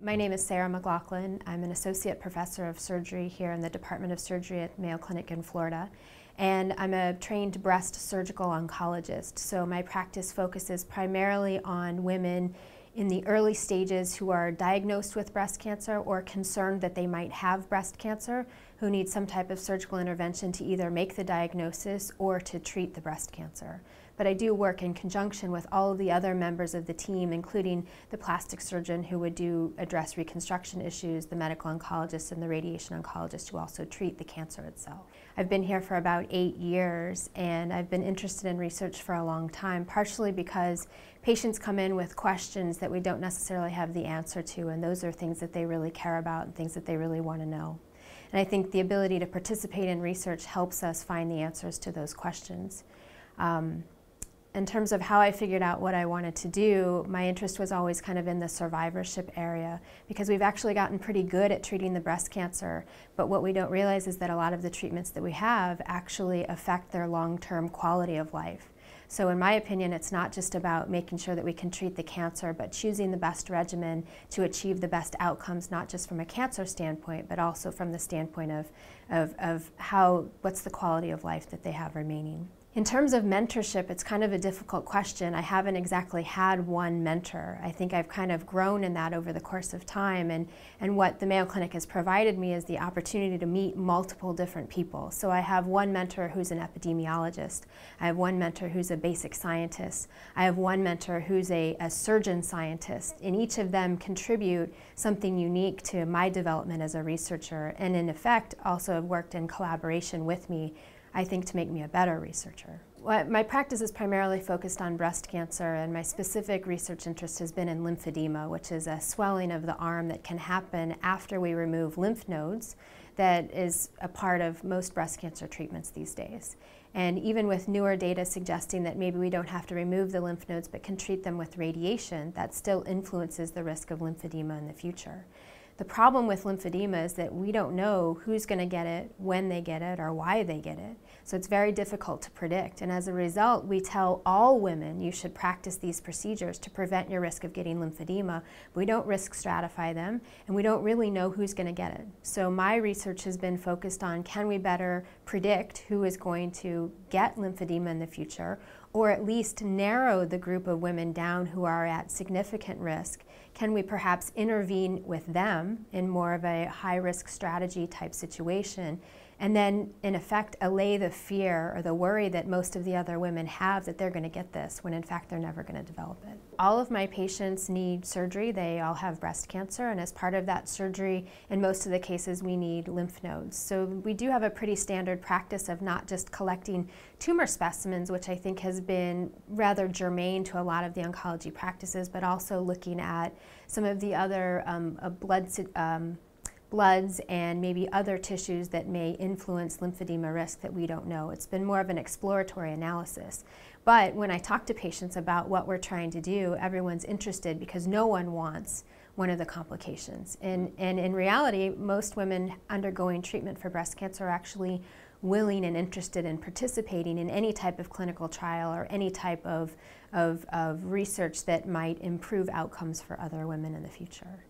My name is Sarah McLaughlin. I'm an associate professor of surgery here in the Department of Surgery at Mayo Clinic in Florida. And I'm a trained breast surgical oncologist. So my practice focuses primarily on women in the early stages who are diagnosed with breast cancer or concerned that they might have breast cancer, who need some type of surgical intervention to either make the diagnosis or to treat the breast cancer. But I do work in conjunction with all of the other members of the team, including the plastic surgeon who would address reconstruction issues, the medical oncologist, and the radiation oncologist who also treat the cancer itself. I've been here for about 8 years, and I've been interested in research for a long time, partially because patients come in with questions that we don't necessarily have the answer to, and those are things that they really care about and things that they really want to know. And I think the ability to participate in research helps us find the answers to those questions. In terms of how I figured out what I wanted to do, my interest was always kind of in the survivorship area, because we've actually gotten pretty good at treating the breast cancer, but what we don't realize is that a lot of the treatments that we have actually affect their long-term quality of life. So in my opinion, it's not just about making sure that we can treat the cancer, but choosing the best regimen to achieve the best outcomes, not just from a cancer standpoint, but also from the standpoint of what's the quality of life that they have remaining. In terms of mentorship, it's kind of a difficult question. I haven't exactly had one mentor. I think I've kind of grown in that over the course of time, and what the Mayo Clinic has provided me is the opportunity to meet multiple different people. So I have one mentor who's an epidemiologist. I have one mentor who's a basic scientist. I have one mentor who's a surgeon scientist, and each of them contribute something unique to my development as a researcher, and in effect also have worked in collaboration with me, I think, to make me a better researcher. My practice is primarily focused on breast cancer, and my specific research interest has been in lymphedema, which is a swelling of the arm that can happen after we remove lymph nodes that is a part of most breast cancer treatments these days. And even with newer data suggesting that maybe we don't have to remove the lymph nodes but can treat them with radiation, that still influences the risk of lymphedema in the future. The problem with lymphedema is that we don't know who's going to get it, when they get it, or why they get it. So it's very difficult to predict. And as a result, we tell all women you should practice these procedures to prevent your risk of getting lymphedema. We don't risk stratify them, and we don't really know who's going to get it. So my research has been focused on, can we better predict who is going to get lymphedema in the future, or at least narrow the group of women down who are at significant risk? Can we perhaps intervene with them in more of a high-risk strategy type situation, and then in effect allay the fear or the worry that most of the other women have that they're going to get this when in fact they're never going to develop it? All of my patients need surgery. They all have breast cancer, and as part of that surgery, in most of the cases, we need lymph nodes. So we do have a pretty standard practice of not just collecting tumor specimens, which I think has been rather germane to a lot of the oncology practices, but also looking at some of the other bloods and maybe other tissues that may influence lymphedema risk that we don't know. It's been more of an exploratory analysis. But when I talk to patients about what we're trying to do, everyone's interested because no one wants one of the complications. And in reality, most women undergoing treatment for breast cancer are actually willing and interested in participating in any type of clinical trial or any type of research that might improve outcomes for other women in the future.